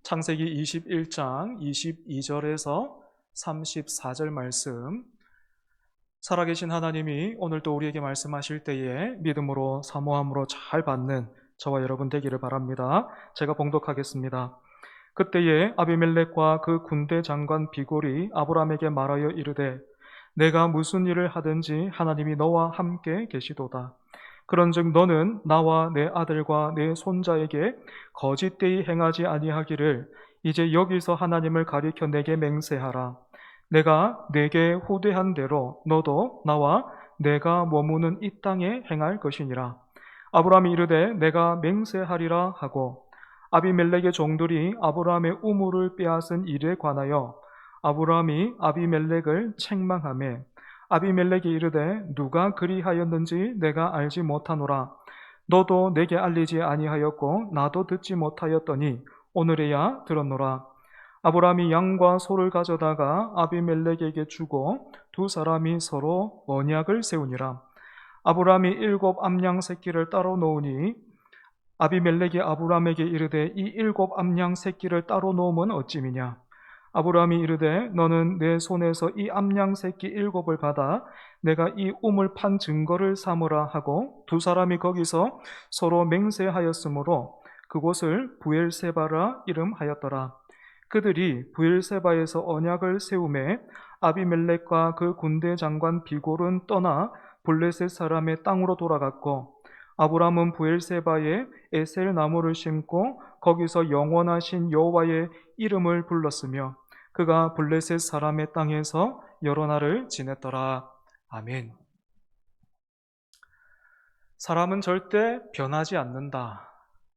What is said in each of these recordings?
창세기 21장 22절에서 34절 말씀, 살아계신 하나님이 오늘도 우리에게 말씀하실 때에 믿음으로 사모함으로 잘 받는 저와 여러분 되기를 바랍니다. 제가 봉독하겠습니다. 그때에 아비멜렉과 그 군대 장관 비골이 아브라함에게 말하여 이르되 내가 무슨 일을 하든지 하나님이 너와 함께 계시도다. 그런즉 너는 나와 내 아들과 내 손자에게 거짓되이 행하지 아니하기를 이제 여기서 하나님을 가리켜 내게 맹세하라. 내가 내게 후대한 대로 너도 나와 내가 머무는 이 땅에 행할 것이니라. 아브라함이 이르되 내가 맹세하리라 하고 아비멜렉의 종들이 아브라함의 우물을 빼앗은 일에 관하여 아브라함이 아비멜렉을 책망하매 아비멜렉이 이르되 누가 그리하였는지 내가 알지 못하노라. 너도 내게 알리지 아니하였고 나도 듣지 못하였더니 오늘에야 들었노라. 아브라함이 양과 소를 가져다가 아비멜렉에게 주고 두 사람이 서로 언약을 세우니라. 아브라함이 7 암양 새끼를 따로 놓으니 아비멜렉이 아브라함에게 이르되 이 7 암양 새끼를 따로 놓으면 어찌미냐. 아브라함이 이르되 너는 내 손에서 이 암양 새끼 7을 받아 내가 이 우물 판 증거를 삼으라 하고 두 사람이 거기서 서로 맹세하였으므로 그곳을 부엘세바라 이름하였더라. 그들이 부엘세바에서 언약을 세우매 아비멜렉과 그 군대 장관 비골은 떠나 블레셋 사람의 땅으로 돌아갔고 아브라함은 부엘세바에 에셀 나무를 심고 거기서 영원하신 여호와의 이름을 불렀으며 그가 블레셋 사람의 땅에서 여러 날을 지냈더라. 아멘. 사람은 절대 변하지 않는다,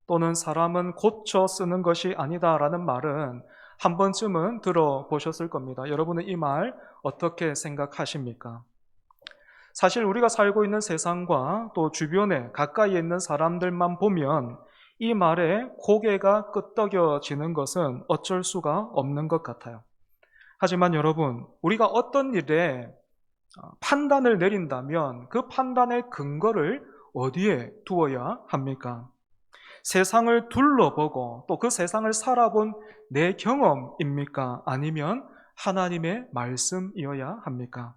또는 사람은 고쳐 쓰는 것이 아니다라는 말은 한 번쯤은 들어보셨을 겁니다. 여러분은 이 말 어떻게 생각하십니까? 사실 우리가 살고 있는 세상과 또 주변에 가까이에 있는 사람들만 보면 이 말에 고개가 끄덕여지는 것은 어쩔 수가 없는 것 같아요. 하지만 여러분, 우리가 어떤 일에 판단을 내린다면 그 판단의 근거를 어디에 두어야 합니까? 세상을 둘러보고 또 그 세상을 살아본 내 경험입니까? 아니면 하나님의 말씀이어야 합니까?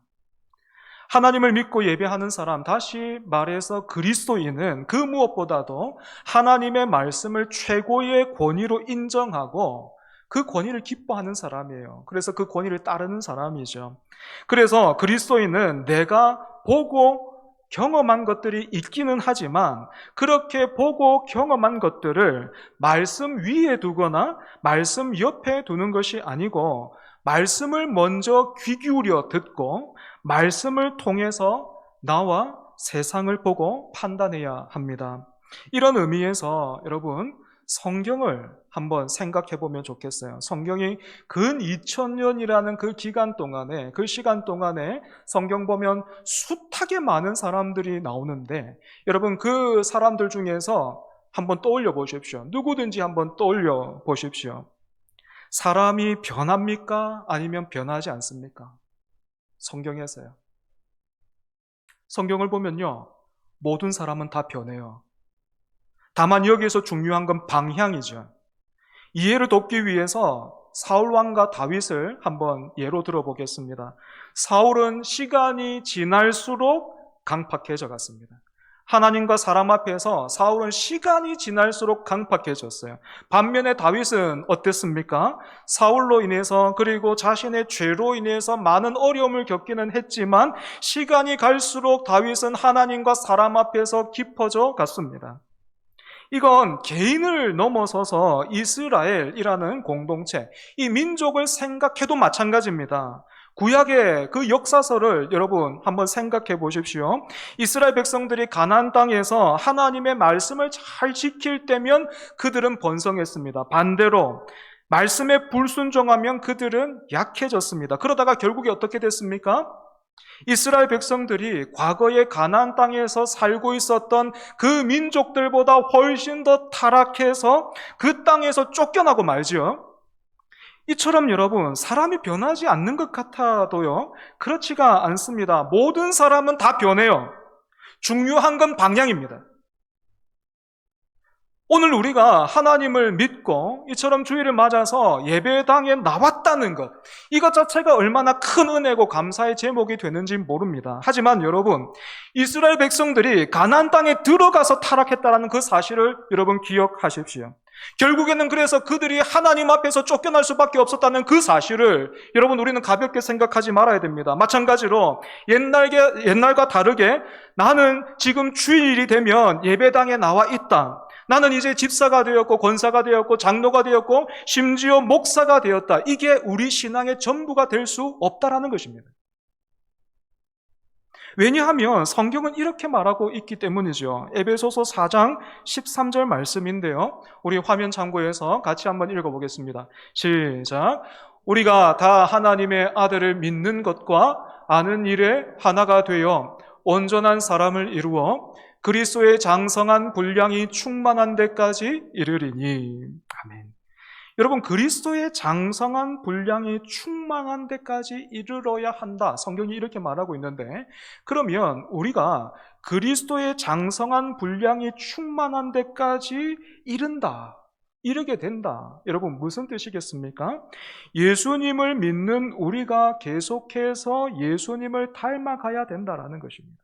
하나님을 믿고 예배하는 사람, 다시 말해서 그리스도인은 그 무엇보다도 하나님의 말씀을 최고의 권위로 인정하고 그 권위를 기뻐하는 사람이에요. 그래서 그 권위를 따르는 사람이죠. 그래서 그리스도인은 내가 보고 경험한 것들이 있기는 하지만 그렇게 보고 경험한 것들을 말씀 위에 두거나 말씀 옆에 두는 것이 아니고 말씀을 먼저 귀 기울여 듣고 말씀을 통해서 나와 세상을 보고 판단해야 합니다. 이런 의미에서 여러분, 성경을 한번 생각해 보면 좋겠어요. 성경이 근 2000년이라는 그 기간 동안에, 그 시간 동안에 성경 보면 숱하게 많은 사람들이 나오는데 여러분, 그 사람들 중에서 한번 떠올려 보십시오. 누구든지 한번 떠올려 보십시오. 사람이 변합니까? 아니면 변하지 않습니까? 성경에서요. 성경을 보면요, 모든 사람은 다 변해요. 다만 여기에서 중요한 건 방향이죠. 이해를 돕기 위해서 사울 왕과 다윗을 한번 예로 들어보겠습니다. 사울은 시간이 지날수록 강팍해져 갔습니다. 하나님과 사람 앞에서 사울은 시간이 지날수록 강팍해졌어요. 반면에 다윗은 어땠습니까? 사울로 인해서 그리고 자신의 죄로 인해서 많은 어려움을 겪기는 했지만 시간이 갈수록 다윗은 하나님과 사람 앞에서 깊어져 갔습니다. 이건 개인을 넘어서서 이스라엘이라는 공동체, 이 민족을 생각해도 마찬가지입니다. 구약의 그 역사서를 여러분 한번 생각해 보십시오. 이스라엘 백성들이 가나안 땅에서 하나님의 말씀을 잘 지킬 때면 그들은 번성했습니다. 반대로 말씀에 불순종하면 그들은 약해졌습니다. 그러다가 결국에 어떻게 됐습니까? 이스라엘 백성들이 과거의 가나안 땅에서 살고 있었던 그 민족들보다 훨씬 더 타락해서 그 땅에서 쫓겨나고 말지요. 이처럼 여러분, 사람이 변하지 않는 것 같아도요, 그렇지가 않습니다. 모든 사람은 다 변해요. 중요한 건 방향입니다. 오늘 우리가 하나님을 믿고 이처럼 주일을 맞아서 예배당에 나왔다는 것, 이것 자체가 얼마나 큰 은혜고 감사의 제목이 되는지 모릅니다. 하지만 여러분, 이스라엘 백성들이 가나안 땅에 들어가서 타락했다는 그 사실을 여러분 기억하십시오. 결국에는 그래서 그들이 하나님 앞에서 쫓겨날 수밖에 없었다는 그 사실을 여러분 우리는 가볍게 생각하지 말아야 됩니다. 마찬가지로 옛날과 다르게 나는 지금 주일이 되면 예배당에 나와 있다. 나는 이제 집사가 되었고 권사가 되었고 장로가 되었고 심지어 목사가 되었다. 이게 우리 신앙의 전부가 될 수 없다라는 것입니다. 왜냐하면 성경은 이렇게 말하고 있기 때문이죠. 에베소서 4장 13절 말씀인데요. 우리 화면 참고해서 같이 한번 읽어보겠습니다. 시작. 우리가 다 하나님의 아들을 믿는 것과 아는 일에 하나가 되어 온전한 사람을 이루어 그리스도의 장성한 분량이 충만한 데까지 이르리니. 아멘. 여러분, 그리스도의 장성한 분량이 충만한 데까지 이르러야 한다. 성경이 이렇게 말하고 있는데, 그러면 우리가 그리스도의 장성한 분량이 충만한 데까지 이르게 된다. 여러분, 무슨 뜻이겠습니까? 예수님을 믿는 우리가 계속해서 예수님을 닮아가야 된다라는 것입니다.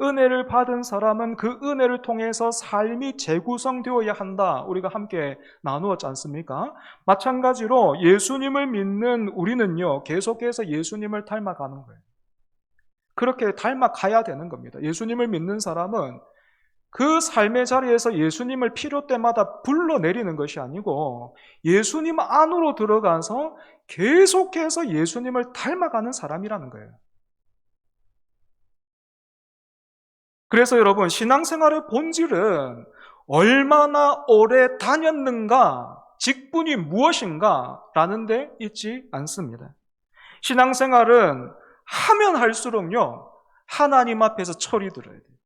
은혜를 받은 사람은 그 은혜를 통해서 삶이 재구성되어야 한다. 우리가 함께 나누었지 않습니까? 마찬가지로 예수님을 믿는 우리는요, 계속해서 예수님을 닮아가는 거예요. 그렇게 닮아가야 되는 겁니다. 예수님을 믿는 사람은 그 삶의 자리에서 예수님을 필요 때마다 불러내리는 것이 아니고 예수님 안으로 들어가서 계속해서 예수님을 닮아가는 사람이라는 거예요. 그래서 여러분, 신앙생활의 본질은 얼마나 오래 다녔는가, 직분이 무엇인가 라는 데 있지 않습니다. 신앙생활은 하면 할수록요, 하나님 앞에서 철이 들어야 돼요.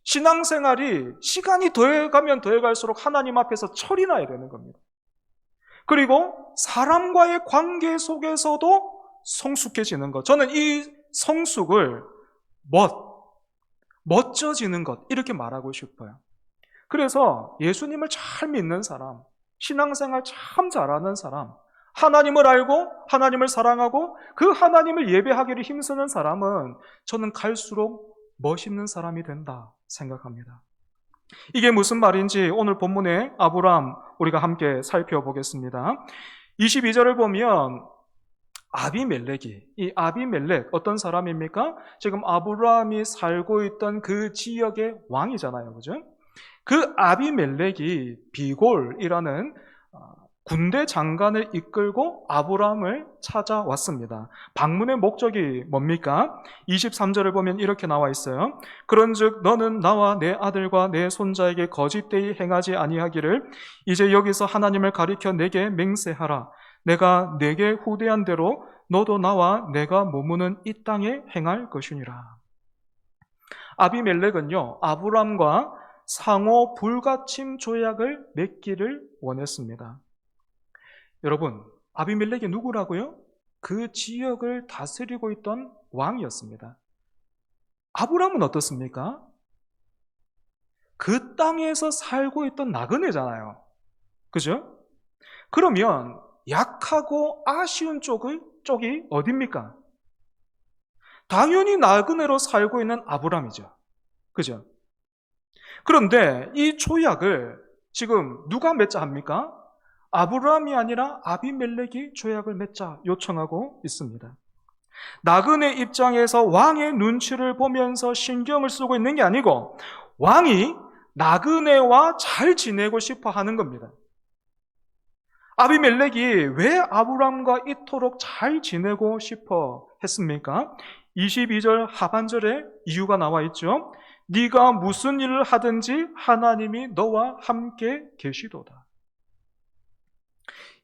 신앙생활이 시간이 더해가면 더해갈수록 하나님 앞에서 철이 나야 되는 겁니다. 그리고 사람과의 관계 속에서도 성숙해지는 것. 저는 이 성숙을 멋져지는 것, 이렇게 말하고 싶어요. 그래서 예수님을 잘 믿는 사람, 신앙생활 참 잘하는 사람, 하나님을 알고 하나님을 사랑하고 그 하나님을 예배하기를 힘쓰는 사람은 저는 갈수록 멋있는 사람이 된다 생각합니다. 이게 무슨 말인지 오늘 본문의 아브람 우리가 함께 살펴보겠습니다. 22절을 보면 이 아비멜렉 어떤 사람입니까? 지금 아브라함이 살고 있던 그 지역의 왕이잖아요. 그죠? 그 아비멜렉이 비골이라는 군대 장관을 이끌고 아브라함을 찾아왔습니다. 방문의 목적이 뭡니까? 23절을 보면 이렇게 나와 있어요. 그런즉 너는 나와 내 아들과 내 손자에게 거짓되이 행하지 아니하기를 이제 여기서 하나님을 가리켜 내게 맹세하라. 내가 내게 후대한 대로 너도 나와 내가 머무는 이 땅에 행할 것이니라. 아비멜렉은요, 아브람과 상호 불가침 조약을 맺기를 원했습니다. 여러분, 아비멜렉이 누구라고요? 그 지역을 다스리고 있던 왕이었습니다. 아브람은 어떻습니까? 그 땅에서 살고 있던 나그네잖아요. 그죠? 그러면 약하고 아쉬운 쪽이 어딥니까? 당연히 나그네로 살고 있는 아브람이죠. 그죠? 그런데 이 조약을 지금 누가 맺자 합니까? 아브람이 아니라 아비멜렉이 조약을 맺자 요청하고 있습니다. 나그네 입장에서 왕의 눈치를 보면서 신경을 쓰고 있는 게 아니고 왕이 나그네와 잘 지내고 싶어 하는 겁니다. 아비멜렉이 왜 아브람과 이토록 잘 지내고 싶어 했습니까? 22절 하반절에 이유가 나와 있죠. 네가 무슨 일을 하든지 하나님이 너와 함께 계시도다.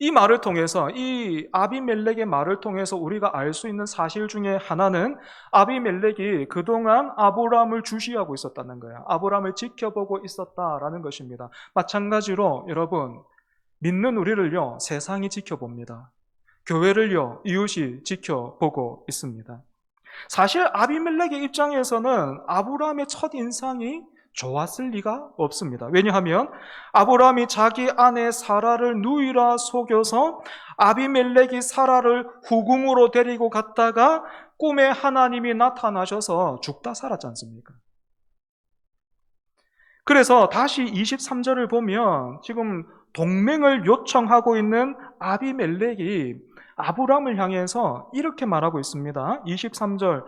이 말을 통해서, 이 아비멜렉의 말을 통해서 우리가 알 수 있는 사실 중에 하나는 아비멜렉이 그동안 아브람을 주시하고 있었다는 거예요. 아브람을 지켜보고 있었다라는 것입니다. 마찬가지로 여러분, 믿는 우리를요, 세상이 지켜봅니다. 교회를요, 이웃이 지켜보고 있습니다. 사실 아비멜렉의 입장에서는 아브람의 첫 인상이 좋았을 리가 없습니다. 왜냐하면 아브라함이 자기 아내 사라를 누이라 속여서 아비멜렉이 사라를 후궁으로 데리고 갔다가 꿈에 하나님이 나타나셔서 죽다 살았지 않습니까? 그래서 다시 23절을 보면 지금 동맹을 요청하고 있는 아비멜렉이 아브람을 향해서 이렇게 말하고 있습니다. 23절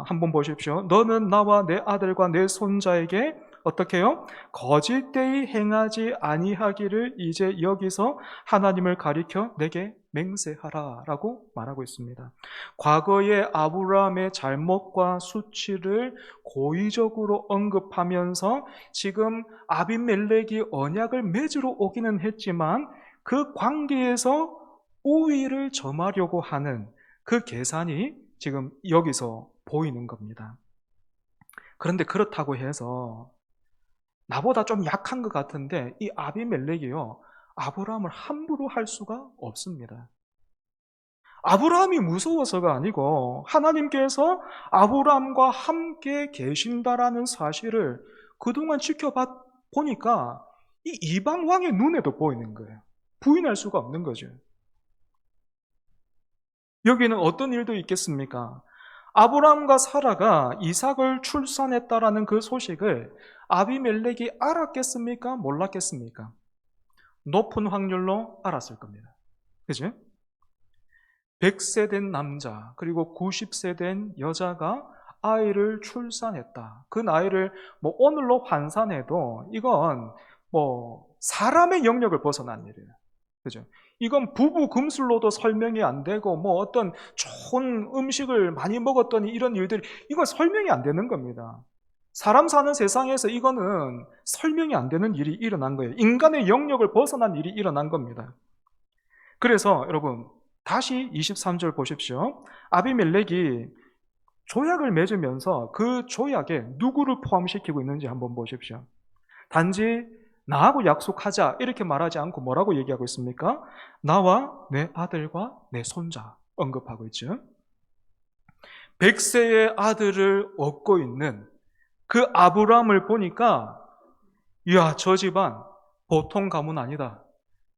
한번 보십시오. 너는 나와 내 아들과 내 손자에게 어떻게 해요? 거짓되이 행하지 아니하기를 이제 여기서 하나님을 가리켜 내게 맹세하라 라고 말하고 있습니다. 과거의 아브라함의 잘못과 수치를 고의적으로 언급하면서 지금 아비멜렉이 언약을 맺으러 오기는 했지만 그 관계에서 우위를 점하려고 하는 그 계산이 지금 여기서 보이는 겁니다. 그런데 그렇다고 해서 나보다 좀 약한 것 같은데 이 아비멜렉이요, 아브라함을 함부로 할 수가 없습니다. 아브라함이 무서워서가 아니고 하나님께서 아브라함과 함께 계신다라는 사실을 그동안 지켜봐 보니까 이 이방 왕의 눈에도 보이는 거예요. 부인할 수가 없는 거죠. 여기는 어떤 일도 있겠습니까? 아브라함과 사라가 이삭을 출산했다라는 그 소식을 아비멜렉이 알았겠습니까? 몰랐겠습니까? 높은 확률로 알았을 겁니다. 그죠? 100세 된 남자 그리고 90세 된 여자가 아이를 출산했다. 그 나이를 뭐 오늘로 환산해도 이건 뭐 사람의 영역을 벗어난 일이에요. 그죠? 이건 부부 금술로도 설명이 안 되고 뭐 어떤 좋은 음식을 많이 먹었더니 이런 일들이 이건 설명이 안 되는 겁니다. 사람 사는 세상에서 이거는 설명이 안 되는 일이 일어난 거예요. 인간의 영역을 벗어난 일이 일어난 겁니다. 그래서 여러분 다시 23절 보십시오. 아비멜렉이 조약을 맺으면서 그 조약에 누구를 포함시키고 있는지 한번 보십시오. 단지 나하고 약속하자 이렇게 말하지 않고 뭐라고 얘기하고 있습니까? 나와 내 아들과 내 손자 언급하고 있죠. 100세의 아들을 얻고 있는 그 아브람을 보니까 이야, 저 집안 보통 가문 아니다.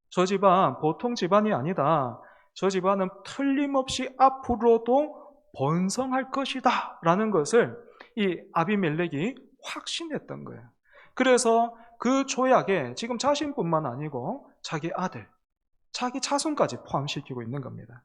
저 집안 보통 집안이 아니다. 저 집안은 틀림없이 앞으로도 번성할 것이다 라는 것을 이 아비멜렉이 확신했던 거예요. 그래서 그 조약에 지금 자신뿐만 아니고 자기 아들, 자기 자손까지 포함시키고 있는 겁니다.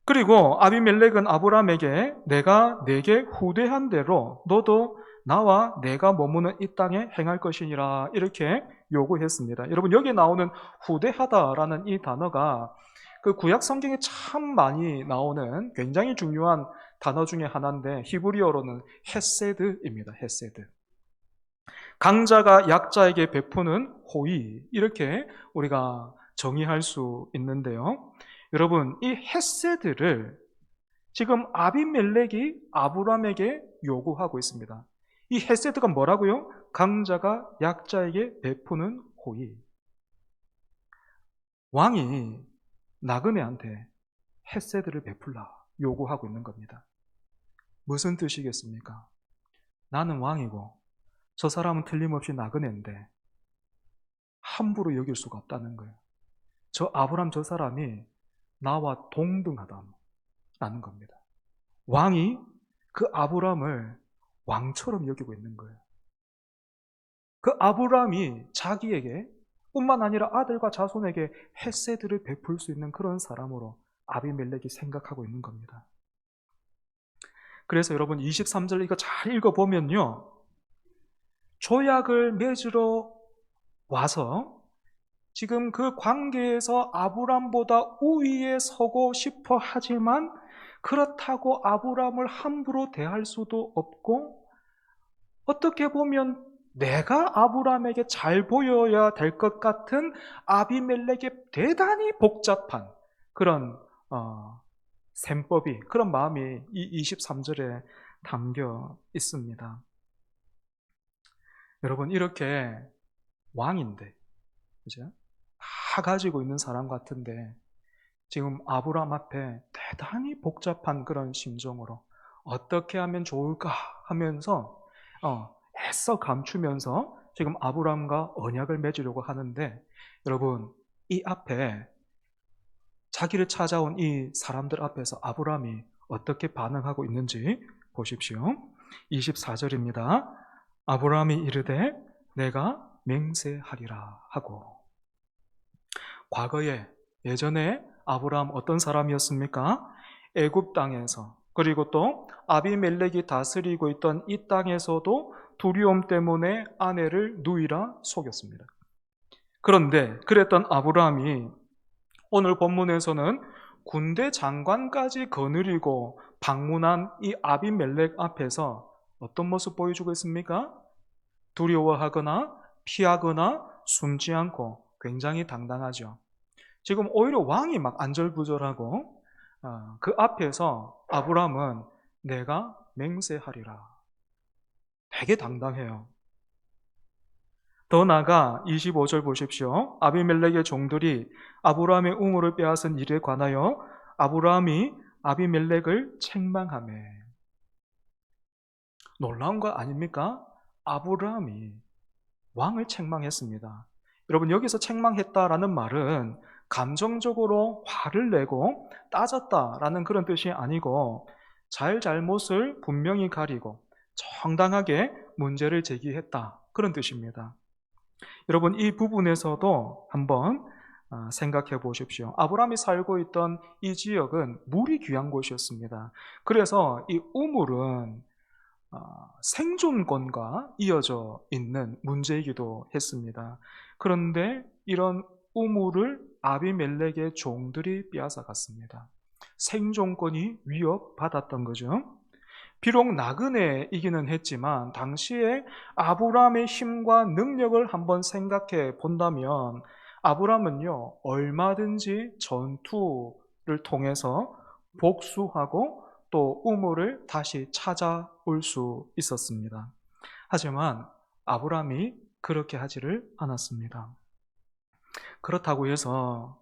그리고 아비멜렉은 아브람에게 내가 네게 후대한 대로 너도 나와 내가 머무는 이 땅에 행할 것이니라 이렇게 요구했습니다. 여러분 여기 나오는 후대하다라는 이 단어가 그 구약 성경에 참 많이 나오는 굉장히 중요한 단어 중에 하나인데 히브리어로는 헤세드입니다. 헤세드. 강자가 약자에게 베푸는 호의 이렇게 우리가 정의할 수 있는데요. 여러분 이 헤세드를 지금 아비멜렉이 아브람에게 요구하고 있습니다. 이 헤세드가 뭐라고요? 강자가 약자에게 베푸는 호의. 왕이 나그네한테 헤세드를 베풀라 요구하고 있는 겁니다. 무슨 뜻이겠습니까? 나는 왕이고 저 사람은 틀림없이 나그네인데 함부로 여길 수가 없다는 거예요. 저 아브람 저 사람이 나와 동등하다는 겁니다. 왕이 그 아브람을 왕처럼 여기고 있는 거예요. 그 아브람이 자기에게 뿐만 아니라 아들과 자손에게 헤세드를 베풀 수 있는 그런 사람으로 아비멜렉이 생각하고 있는 겁니다. 그래서 여러분 23절 이거 잘 읽어보면요. 조약을 맺으러 와서 지금 그 관계에서 아브람보다 우위에 서고 싶어 하지만 그렇다고 아브람을 함부로 대할 수도 없고 어떻게 보면 내가 아브람에게 잘 보여야 될 것 같은 아비멜렉의 대단히 복잡한 그런 셈법이 그런 마음이 이 23절에 담겨 있습니다. 여러분 이렇게 왕인데 그죠? 다 가지고 있는 사람 같은데 지금 아브람 앞에 대단히 복잡한 그런 심정으로 어떻게 하면 좋을까 하면서 애써 감추면서 지금 아브라함과 언약을 맺으려고 하는데, 여러분, 이 앞에 자기를 찾아온 이 사람들 앞에서 아브라함이 어떻게 반응하고 있는지 보십시오. 24절입니다. 아브라함이 이르되 내가 맹세하리라 하고. 과거에, 예전에 아브라함 어떤 사람이었습니까? 애굽 땅에서, 그리고 또 아비멜렉이 다스리고 있던 이 땅에서도 두려움 때문에 아내를 누이라 속였습니다. 그런데 그랬던 아브라함이 오늘 본문에서는 군대 장관까지 거느리고 방문한 이 아비멜렉 앞에서 어떤 모습 보여주고 있습니까? 두려워하거나 피하거나 숨지 않고 굉장히 당당하죠. 지금 오히려 왕이 막 안절부절하고 그 앞에서 아브라함은 내가 맹세하리라. 되게 당당해요. 더 나아가 25절 보십시오. 아비멜렉의 종들이 아브라함의 우물을 빼앗은 일에 관하여 아브라함이 아비멜렉을 책망하며. 놀라운 거 아닙니까? 아브라함이 왕을 책망했습니다. 여러분, 여기서 책망했다라는 말은 감정적으로 화를 내고 따졌다라는 그런 뜻이 아니고 잘못을 분명히 가리고 정당하게 문제를 제기했다, 그런 뜻입니다. 여러분, 이 부분에서도 한번 생각해 보십시오. 아브라함이 살고 있던 이 지역은 물이 귀한 곳이었습니다. 그래서 이 우물은 생존권과 이어져 있는 문제이기도 했습니다. 그런데 이런 우물을 아비멜렉의 종들이 빼앗아갔습니다. 생존권이 위협받았던 거죠. 비록 나그네이기는 했지만 당시에 아브라함의 힘과 능력을 한번 생각해 본다면 아브라함은요, 얼마든지 전투를 통해서 복수하고 또 우물을 다시 찾아올 수 있었습니다. 하지만 아브라함이 그렇게 하지를 않았습니다. 그렇다고 해서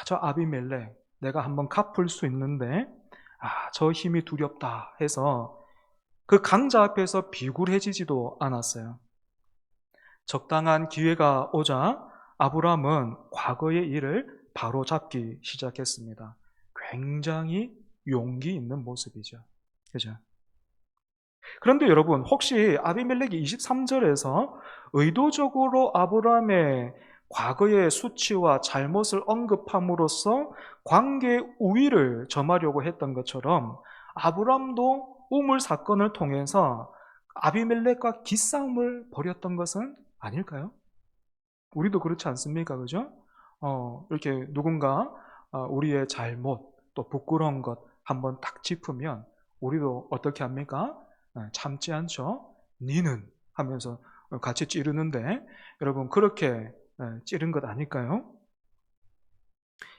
저 아비멜렉 내가 한번 갚을 수 있는데 저 힘이 두렵다 해서 그 강자 앞에서 비굴해지지도 않았어요. 적당한 기회가 오자 아브라함은 과거의 일을 바로 잡기 시작했습니다. 굉장히 용기 있는 모습이죠. 그죠? 그런데 여러분, 혹시 아비멜렉이 23절에서 의도적으로 아브라함의 과거의 수치와 잘못을 언급함으로써 관계 우위를 점하려고 했던 것처럼 아브라함도 우물 사건을 통해서 아비멜렉과 기싸움을 벌였던 것은 아닐까요? 우리도 그렇지 않습니까? 그죠? 이렇게 누군가 우리의 잘못 또 부끄러운 것 한번 딱 짚으면 우리도 어떻게 합니까? 참지 않죠? 니는 하면서 같이 찌르는데 여러분, 그렇게 찌른 것 아닐까요?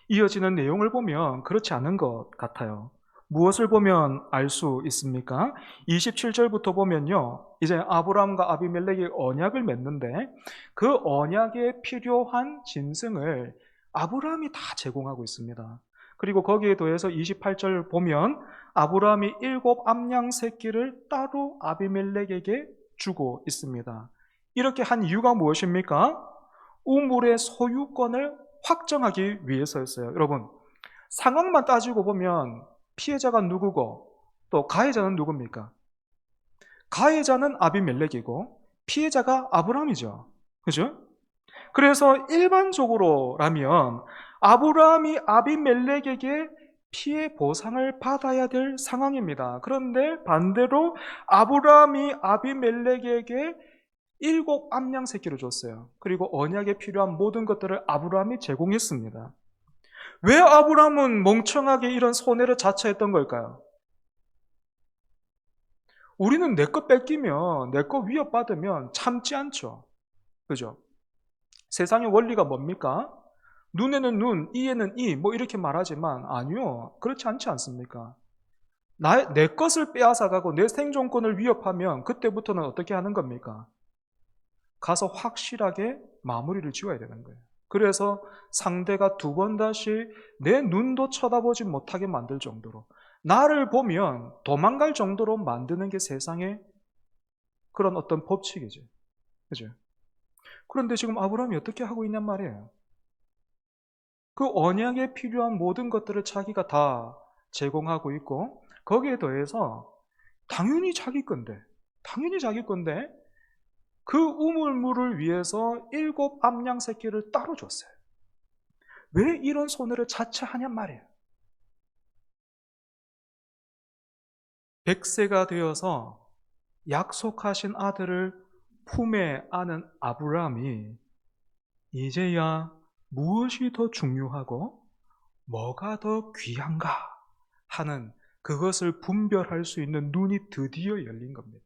이어지는 내용을 보면 그렇지 않은 것 같아요. 무엇을 보면 알 수 있습니까? 27절부터 보면요, 이제 아브라함과 아비멜렉이 언약을 맺는데 그 언약에 필요한 짐승을 아브라함이 다 제공하고 있습니다. 그리고 거기에 더해서 28절 보면 아브라함이 7 암양 새끼를 따로 아비멜렉에게 주고 있습니다. 이렇게 한 이유가 무엇입니까? 우물의 소유권을 확정하기 위해서였어요. 여러분, 상황만 따지고 보면 피해자가 누구고 또 가해자는 누굽니까? 가해자는 아비멜렉이고 피해자가 아브라함이죠. 그죠? 그래서 일반적으로라면 아브라함이 아비멜렉에게 피해 보상을 받아야 될 상황입니다. 그런데 반대로 아브라함이 아비멜렉에게 7 암양 새끼를 줬어요. 그리고 언약에 필요한 모든 것들을 아브라함이 제공했습니다. 왜 아브라함은 멍청하게 이런 손해를 자처했던 걸까요? 우리는 내 것 뺏기면, 내 거 위협받으면 참지 않죠. 그죠? 세상의 원리가 뭡니까? 눈에는 눈, 이에는 이, 뭐 이렇게 말하지만 아니요, 그렇지 않지 않습니까? 내 것을 빼앗아가고 내 생존권을 위협하면 그때부터는 어떻게 하는 겁니까? 가서 확실하게 마무리를 지어야 되는 거예요. 그래서 상대가 2번 다시 내 눈도 쳐다보지 못하게 만들 정도로, 나를 보면 도망갈 정도로 만드는 게 세상의 그런 어떤 법칙이죠. 그죠? 그런데 지금 아브라함이 어떻게 하고 있냔 말이에요. 그 언약에 필요한 모든 것들을 자기가 다 제공하고 있고, 거기에 더해서 당연히 자기 건데 그 우물물을 위해서 7 암양 새끼를 따로 줬어요. 왜 이런 손해를 자처하냔 말이에요. 100세가 되어서 약속하신 아들을 품에 안은 아브라함이 이제야 무엇이 더 중요하고 뭐가 더 귀한가 하는 그것을 분별할 수 있는 눈이 드디어 열린 겁니다.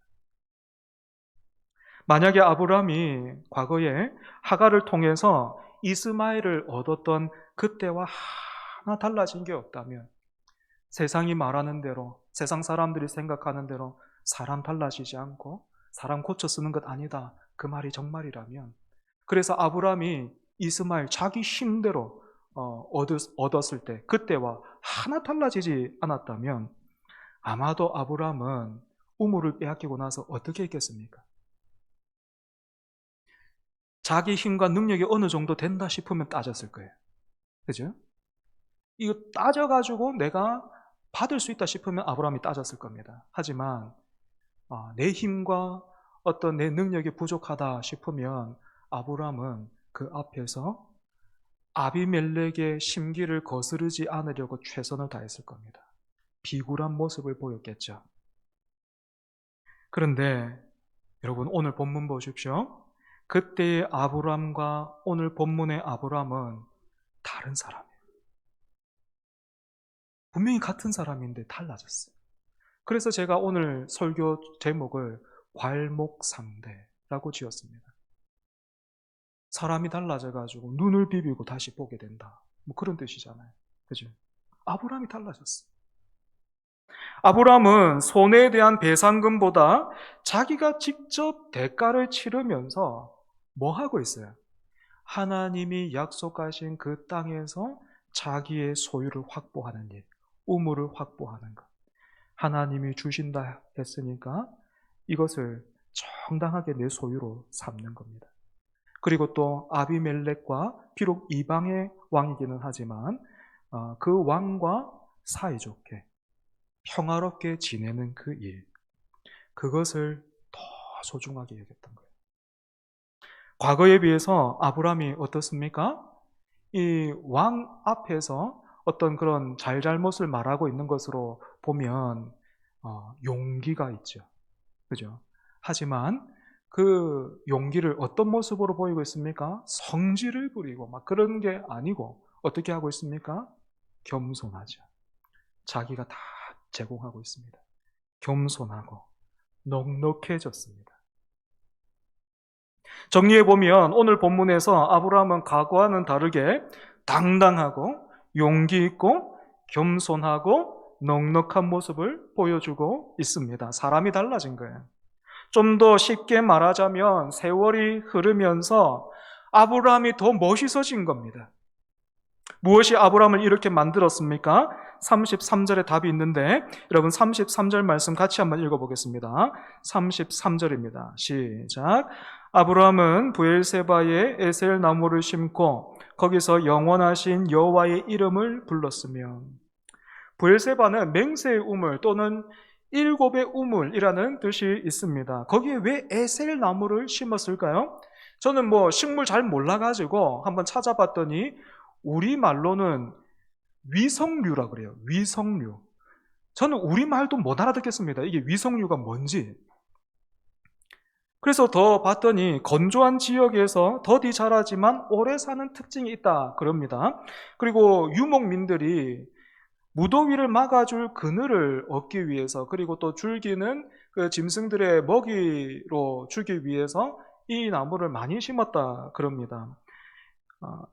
만약에 아브라함이 과거에 하갈을 통해서 이스마엘을 얻었던 그때와 하나 달라진 게 없다면, 세상이 말하는 대로, 세상 사람들이 생각하는 대로 사람 달라지지 않고 사람 고쳐 쓰는 것 아니다, 그 말이 정말이라면, 그래서 아브라함이 이스마엘 자기 힘대로 얻었을 때 그때와 하나 달라지지 않았다면, 아마도 아브라함은 우물을 빼앗기고 나서 어떻게 했겠습니까? 자기 힘과 능력이 어느 정도 된다 싶으면 따졌을 거예요. 그죠? 이거 따져가지고 내가 받을 수 있다 싶으면 아브라함이 따졌을 겁니다. 하지만 내 힘과 어떤 내 능력이 부족하다 싶으면 아브라함은 그 앞에서 아비멜렉의 심기를 거스르지 않으려고 최선을 다했을 겁니다. 비굴한 모습을 보였겠죠. 그런데 여러분, 오늘 본문 보십시오. 그때의 아브라함과 오늘 본문의 아브라함은 다른 사람이에요. 분명히 같은 사람인데 달라졌어요. 그래서 제가 오늘 설교 제목을 괄목상대라고 지었습니다. 사람이 달라져가지고 눈을 비비고 다시 보게 된다, 뭐 그런 뜻이잖아요. 그죠? 아브라함이 달라졌어요. 아브라함은 손해에 대한 배상금보다 자기가 직접 대가를 치르면서 뭐 하고 있어요? 하나님이 약속하신 그 땅에서 자기의 소유를 확보하는 일, 우물을 확보하는 것. 하나님이 주신다 했으니까 이것을 정당하게 내 소유로 삼는 겁니다. 그리고 또 아비멜렉과 비록 이방의 왕이기는 하지만 그 왕과 사이좋게 평화롭게 지내는 그 일, 그것을 더 소중하게 여겼던 거예요. 과거에 비해서 아브라함이 어떻습니까? 이 왕 앞에서 어떤 그런 잘잘못을 말하고 있는 것으로 보면 용기가 있죠. 그죠? 하지만 그 용기를 어떤 모습으로 보이고 있습니까? 성질을 부리고 막 그런 게 아니고 어떻게 하고 있습니까? 겸손하죠. 자기가 다 제공하고 있습니다. 겸손하고 넉넉해졌습니다. 정리해보면 오늘 본문에서 아브라함은 과거와는 다르게 당당하고 용기 있고 겸손하고 넉넉한 모습을 보여주고 있습니다. 사람이 달라진 거예요. 좀 더 쉽게 말하자면 세월이 흐르면서 아브라함이 더 멋있어진 겁니다. 무엇이 아브라함을 이렇게 만들었습니까? 33절에 답이 있는데 여러분 33절 말씀 같이 한번 읽어보겠습니다. 33절입니다. 시작. 아브라함은 부엘세바에 에셀 나무를 심고 거기서 영원하신 여호와의 이름을 불렀으며, 부엘세바는 맹세의 우물 또는 7의 우물이라는 뜻이 있습니다. 거기에 왜 에셀 나무를 심었을까요? 저는 식물 잘 몰라가지고 한번 찾아봤더니 우리말로는 위성류라 그래요. 위성류. 저는 우리말도 못 알아듣겠습니다. 이게 위성류가 뭔지. 그래서 더 봤더니 건조한 지역에서 더디 자라지만 오래 사는 특징이 있다 그럽니다. 그리고 유목민들이 무더위를 막아줄 그늘을 얻기 위해서, 그리고 또 줄기는 그 짐승들의 먹이로 주기 위해서 이 나무를 많이 심었다 그럽니다.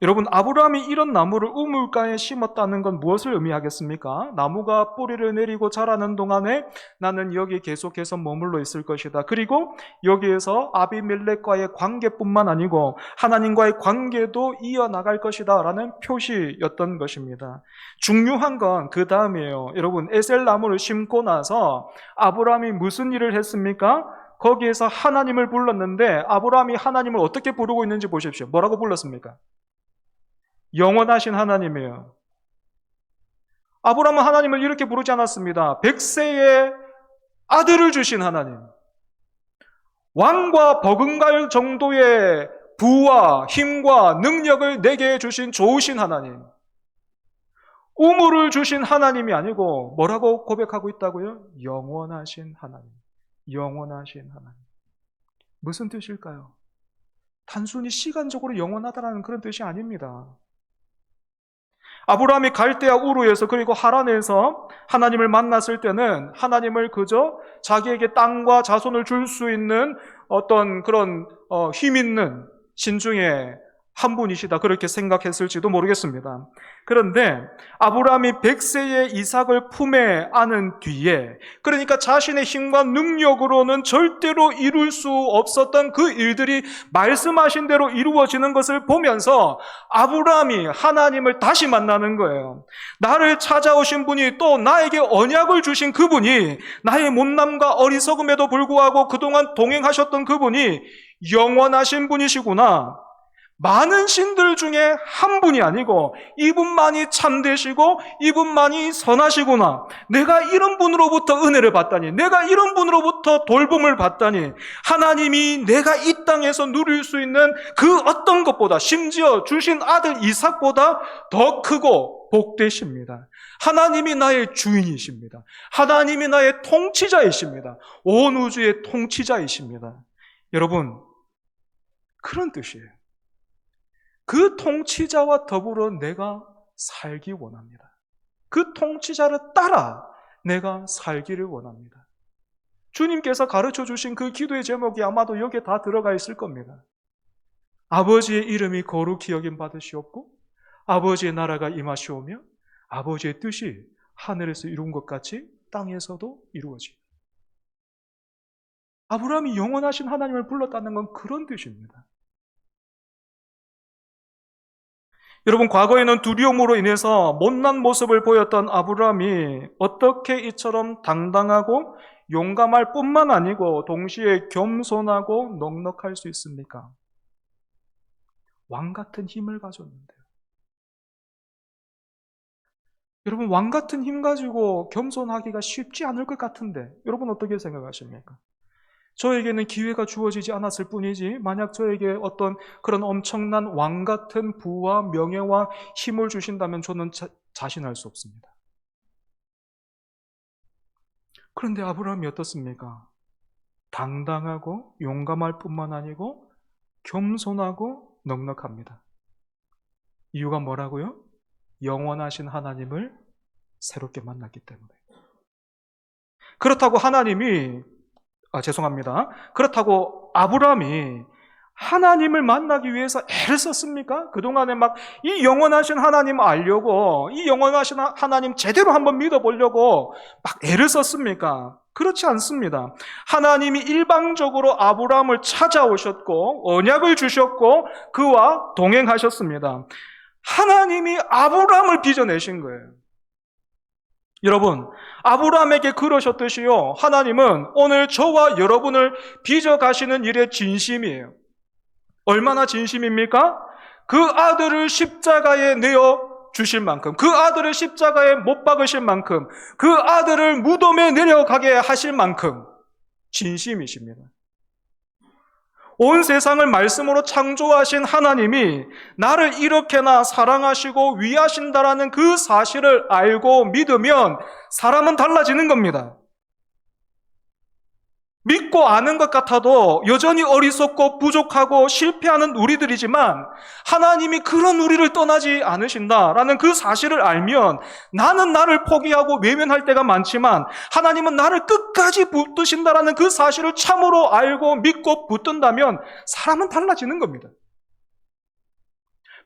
여러분, 아브라함이 이런 나무를 우물가에 심었다는 건 무엇을 의미하겠습니까? 나무가 뿌리를 내리고 자라는 동안에 나는 여기 계속해서 머물러 있을 것이다. 그리고 여기에서 아비멜렉과의 관계뿐만 아니고 하나님과의 관계도 이어나갈 것이다 라는 표시였던 것입니다. 중요한 건 그 다음이에요. 여러분, 에셀 나무를 심고 나서 아브라함이 무슨 일을 했습니까? 거기에서 하나님을 불렀는데 아브라함이 하나님을 어떻게 부르고 있는지 보십시오. 뭐라고 불렀습니까? 영원하신 하나님이에요. 아브라함은 하나님을 이렇게 부르지 않았습니다. 100세의 아들을 주신 하나님, 왕과 버금갈 정도의 부와 힘과 능력을 내게 주신 좋으신 하나님, 우물을 주신 하나님이 아니고 뭐라고 고백하고 있다고요? 영원하신 하나님, 영원하신 하나님. 무슨 뜻일까요? 단순히 시간적으로 영원하다는 그런 뜻이 아닙니다. 아브라함이 갈대아 우르에서 그리고 하란에서 하나님을 만났을 때는 하나님을 그저 자기에게 땅과 자손을 줄 수 있는 어떤 그런 힘 있는 신중의 한 분이시다 그렇게 생각했을지도 모르겠습니다. 그런데 아브라함이 100세의 이삭을 품에 안은 뒤에, 그러니까 자신의 힘과 능력으로는 절대로 이룰 수 없었던 그 일들이 말씀하신 대로 이루어지는 것을 보면서 아브라함이 하나님을 다시 만나는 거예요. 나를 찾아오신 분이, 또 나에게 언약을 주신 그분이, 나의 못남과 어리석음에도 불구하고 그동안 동행하셨던 그분이 영원하신 분이시구나. 많은 신들 중에 한 분이 아니고 이분만이 참되시고 이분만이 선하시구나. 내가 이런 분으로부터 은혜를 받다니, 내가 이런 분으로부터 돌봄을 받다니, 하나님이 내가 이 땅에서 누릴 수 있는 그 어떤 것보다, 심지어 주신 아들 이삭보다 더 크고 복되십니다. 하나님이 나의 주인이십니다. 하나님이 나의 통치자이십니다. 온 우주의 통치자이십니다. 여러분, 그런 뜻이에요. 그 통치자와 더불어 내가 살기 원합니다. 그 통치자를 따라 내가 살기를 원합니다. 주님께서 가르쳐 주신 그 기도의 제목이 아마도 여기에 다 들어가 있을 겁니다. 아버지의 이름이 거룩히 여김 받으시옵고 아버지의 나라가 임하시오며 아버지의 뜻이 하늘에서 이룬 것 같이 땅에서도 이루어지고. 아브라함이 영원하신 하나님을 불렀다는 건 그런 뜻입니다. 여러분, 과거에는 두려움으로 인해서 못난 모습을 보였던 아브라함이 어떻게 이처럼 당당하고 용감할 뿐만 아니고 동시에 겸손하고 넉넉할 수 있습니까? 왕 같은 힘을 가졌는데요. 여러분, 왕 같은 힘 가지고 겸손하기가 쉽지 않을 것 같은데 여러분 어떻게 생각하십니까? 저에게는 기회가 주어지지 않았을 뿐이지 만약 저에게 어떤 그런 엄청난 왕 같은 부와 명예와 힘을 주신다면 저는 자신할 수 없습니다. 그런데 아브라함이 어떻습니까? 당당하고 용감할 뿐만 아니고 겸손하고 넉넉합니다. 이유가 뭐라고요? 영원하신 하나님을 새롭게 만났기 때문에. 그렇다고 그렇다고 아브라함이 하나님을 만나기 위해서 애를 썼습니까? 그동안에 막 이 영원하신 하나님 알려고, 이 영원하신 하나님 제대로 한번 믿어보려고 막 애를 썼습니까? 그렇지 않습니다. 하나님이 일방적으로 아브라함을 찾아오셨고 언약을 주셨고 그와 동행하셨습니다. 하나님이 아브라함을 빚어내신 거예요. 여러분, 아브라함에게 그러셨듯이요, 하나님은 오늘 저와 여러분을 빚어가시는 일에 진심이에요. 얼마나 진심입니까? 그 아들을 십자가에 내어 주실 만큼, 그 아들을 십자가에 못 박으실 만큼, 그 아들을 무덤에 내려가게 하실 만큼 진심이십니다. 온 세상을 말씀으로 창조하신 하나님이 나를 이렇게나 사랑하시고 위하신다라는 그 사실을 알고 믿으면 사람은 달라지는 겁니다. 믿고 아는 것 같아도 여전히 어리석고 부족하고 실패하는 우리들이지만 하나님이 그런 우리를 떠나지 않으신다라는 그 사실을 알면 나는 나를 포기하고 외면할 때가 많지만 하나님은 나를 끝까지 붙드신다라는 그 사실을 참으로 알고 믿고 붙든다면 사람은 달라지는 겁니다.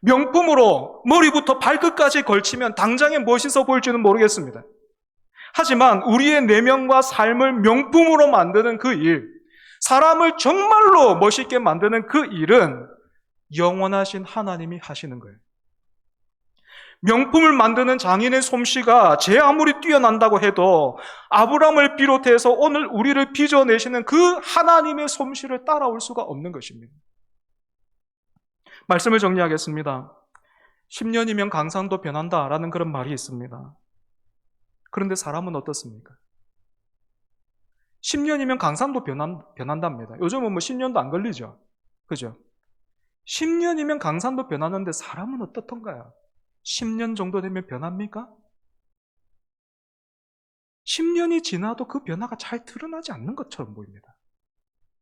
명품으로 머리부터 발끝까지 걸치면 당장에 멋있어 보일지는 모르겠습니다. 하지만 우리의 내면과 삶을 명품으로 만드는 그 일, 사람을 정말로 멋있게 만드는 그 일은 영원하신 하나님이 하시는 거예요. 명품을 만드는 장인의 솜씨가 제 아무리 뛰어난다고 해도 아브라함을 비롯해서 오늘 우리를 빚어내시는 그 하나님의 솜씨를 따라올 수가 없는 것입니다. 말씀을 정리하겠습니다. 10년이면 강산도 변한다라는 그런 말이 있습니다. 그런데 사람은 어떻습니까? 10년이면 강산도 변한답니다. 요즘은 10년도 안 걸리죠. 그죠? 10년이면 강산도 변하는데 사람은 어떻던가요? 10년 정도 되면 변합니까? 10년이 지나도 그 변화가 잘 드러나지 않는 것처럼 보입니다.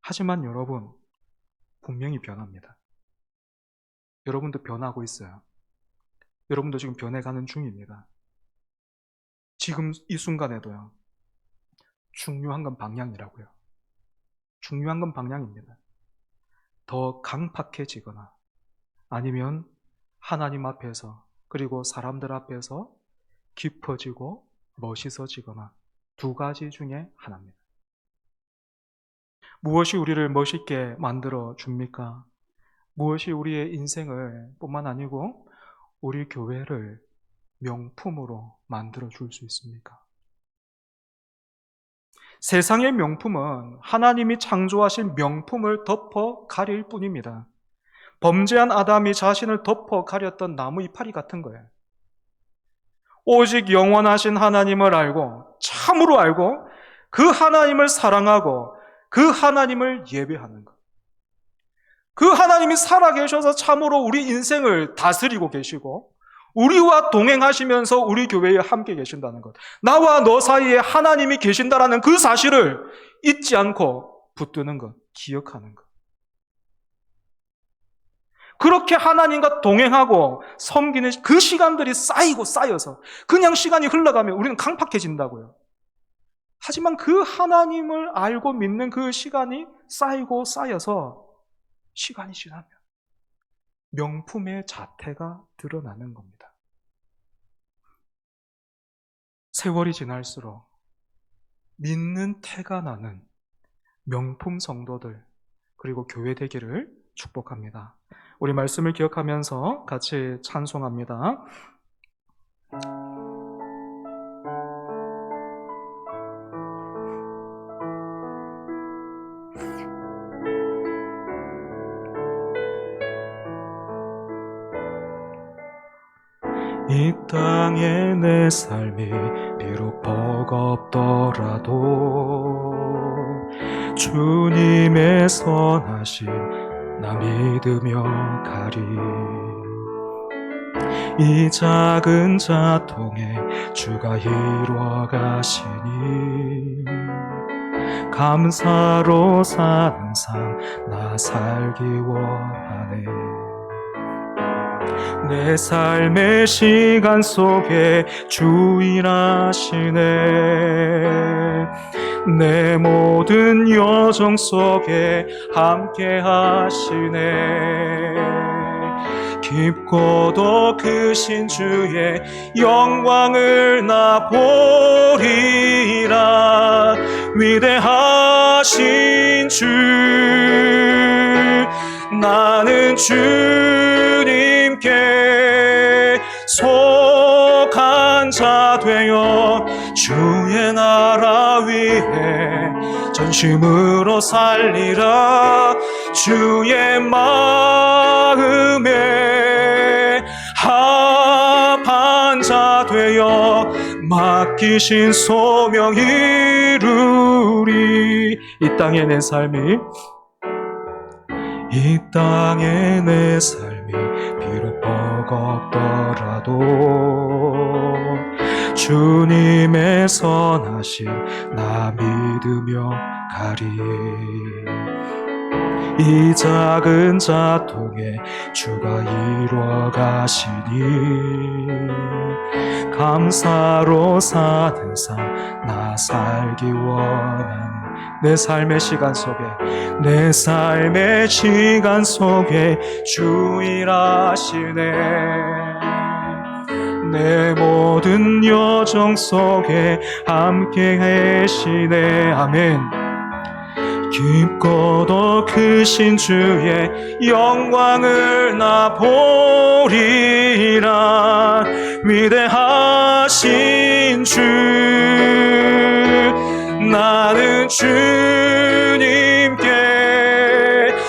하지만 여러분, 분명히 변합니다. 여러분도 변하고 있어요. 여러분도 지금 변해가는 중입니다. 지금 이 순간에도요. 중요한 건 방향이라고요. 중요한 건 방향입니다. 더 강팍해지거나 아니면 하나님 앞에서 그리고 사람들 앞에서 깊어지고 멋있어지거나 두 가지 중에 하나입니다. 무엇이 우리를 멋있게 만들어 줍니까? 무엇이 우리의 인생을 뿐만 아니고 우리 교회를 명품으로 만들어 줄 수 있습니까? 세상의 명품은 하나님이 창조하신 명품을 덮어 가릴 뿐입니다. 범죄한 아담이 자신을 덮어 가렸던 나무 이파리 같은 거예요. 오직 영원하신 하나님을 알고 참으로 알고 그 하나님을 사랑하고 그 하나님을 예배하는 것. 그 하나님이 살아계셔서 참으로 우리 인생을 다스리고 계시고 우리와 동행하시면서 우리 교회에 함께 계신다는 것. 나와 너 사이에 하나님이 계신다라는 그 사실을 잊지 않고 붙드는 것, 기억하는 것. 그렇게 하나님과 동행하고 섬기는 그 시간들이 쌓이고 쌓여서 그냥 시간이 흘러가면 우리는 강팍해진다고요. 하지만 그 하나님을 알고 믿는 그 시간이 쌓이고 쌓여서 시간이 지나면 명품의 자태가 드러나는 겁니다. 세월이 지날수록 믿는 태가 나는 명품 성도들 그리고 교회 되기를 축복합니다. 우리 말씀을 기억하면서 같이 찬송합니다. 이 땅에 내 삶이 비록 버겁더라도 주님의 선하심 나 믿으며 가리. 이 작은 자통에 주가 이루어 가시니 감사로 사는 삶 나 살기 원하네. 내 삶의 시간 속에 주 일하시네. 내 모든 여정 속에 함께 하시네. 깊고도 크신 주의 영광을 나 보리라. 위대하신 주 나는 주님께 속한 자 되어 주의 나라 위해 전심으로 살리라. 주의 마음에 합한 자 되어 맡기신 소명 이루리. 이 땅에 내 삶이 비록 버겁더라도 주님의 선하심 나 믿으며 가리. 이 작은 자통에 주가 이루어 가시니 감사로 사는 삶 나 살기 원하네. 내 삶의 시간 속에 주 일하시네. 내 모든 여정 속에 함께 계시네. 아멘. 깊고도 크신 주의 영광을 나 보리라. 위대하신 주, 나는 주님께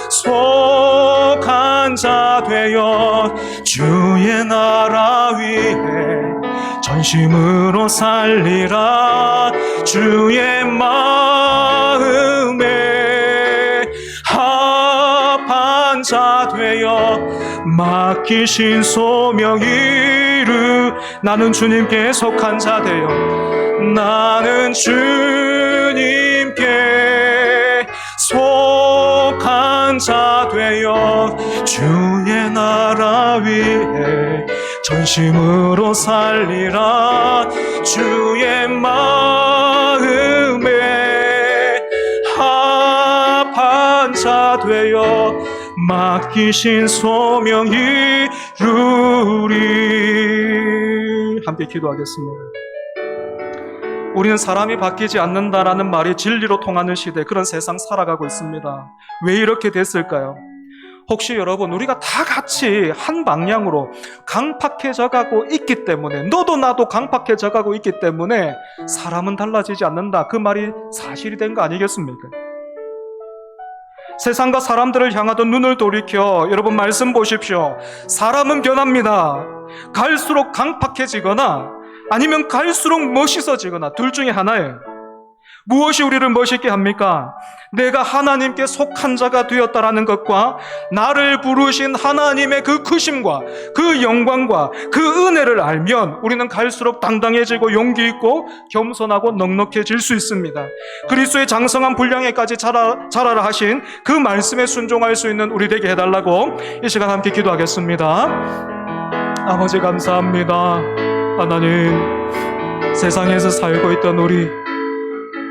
속한 자 되어 주의 나라 위에 전심으로 살리라. 주의 마음에 합한 자 되어 맡기신 소명 이루. 나는 주님께 속한 자 되어, 나는 주님께 속한 자 되어 주의 나라 위에 전심으로 살리라. 주의 마음에 합한 자 되어 맡기신 소명 이루리. 함께 기도하겠습니다. 우리는 사람이 바뀌지 않는다라는 말이 진리로 통하는 시대, 그런 세상 살아가고 있습니다. 왜 이렇게 됐을까요? 혹시 여러분, 우리가 다 같이 한 방향으로 강팍해져 가고 있기 때문에, 너도 나도 강팍해져 가고 있기 때문에 사람은 달라지지 않는다, 그 말이 사실이 된 거 아니겠습니까? 세상과 사람들을 향하던 눈을 돌이켜 여러분 말씀 보십시오. 사람은 변합니다. 갈수록 강팍해지거나 아니면 갈수록 멋있어지거나, 둘 중에 하나예요. 무엇이 우리를 멋있게 합니까? 내가 하나님께 속한 자가 되었다라는 것과 나를 부르신 하나님의 그 크심과 그 영광과 그 은혜를 알면 우리는 갈수록 당당해지고 용기 있고 겸손하고 넉넉해질 수 있습니다. 그리스도의 장성한 분량에까지 자라라 하신 그 말씀에 순종할 수 있는 우리 되게 해달라고 이 시간 함께 기도하겠습니다. 아버지 감사합니다. 하나님, 세상에서 살고 있던 우리,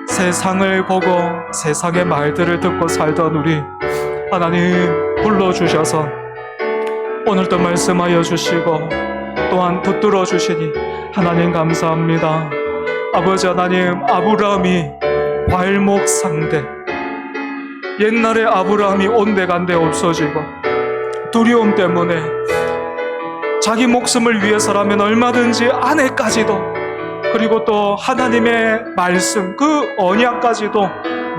세상을 보고 세상의 말들을 듣고 살던 우리, 하나님 불러주셔서 오늘도 말씀하여 주시고 또한 붙들어 주시니 하나님 감사합니다. 아버지 하나님, 아브라함이 발목 상대, 옛날에 아브라함이 온데간데 없어지고 두려움 때문에 자기 목숨을 위해서라면 얼마든지 아내까지도, 그리고 또 하나님의 말씀, 그 언약까지도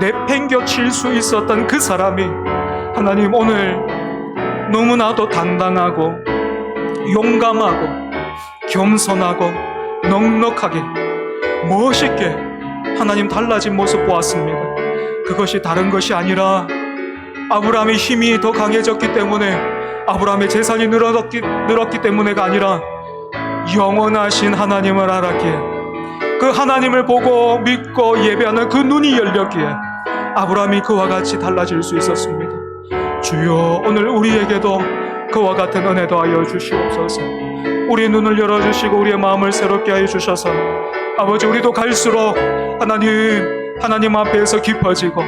내팽겨 칠 수 있었던 그 사람이 하나님 오늘 너무나도 당당하고 용감하고 겸손하고 넉넉하게 멋있게 하나님 달라진 모습 보았습니다. 그것이 다른 것이 아니라 아브라함의 힘이 더 강해졌기 때문에, 아브라함의 재산이 늘었기 때문에가 아니라 영원하신 하나님을 알았기에, 그 하나님을 보고 믿고 예배하는 그 눈이 열렸기에 아브라함이 그와 같이 달라질 수 있었습니다. 주여, 오늘 우리에게도 그와 같은 은혜 더하여 주시옵소서. 우리의 눈을 열어주시고 우리의 마음을 새롭게 하여 주셔서 아버지, 우리도 갈수록 하나님 앞에서 깊어지고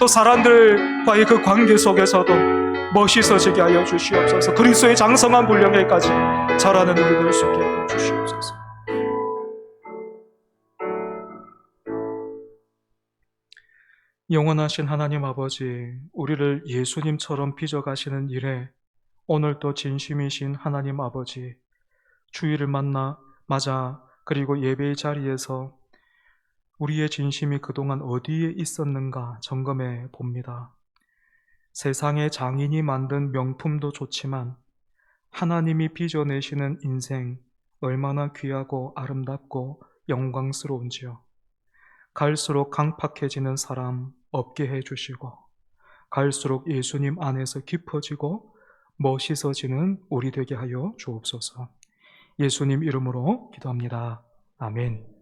또 사람들과의 그 관계 속에서도 멋있어지게 하여 주시옵소서. 그리스도의 장성한 분량에까지 자라는 우리 될 수 있게 하여 주시옵소서. 영원하신 하나님 아버지, 우리를 예수님처럼 빚어가시는 일에 오늘도 진심이신 하나님 아버지, 주일을 맞아 그리고 예배의 자리에서 우리의 진심이 그동안 어디에 있었는가 점검해 봅니다. 세상의 장인이 만든 명품도 좋지만 하나님이 빚어내시는 인생 얼마나 귀하고 아름답고 영광스러운지요. 갈수록 강팍해지는 사람 없게 해주시고, 갈수록 예수님 안에서 깊어지고 멋있어지는 우리 되게 하여 주옵소서. 예수님 이름으로 기도합니다. 아멘.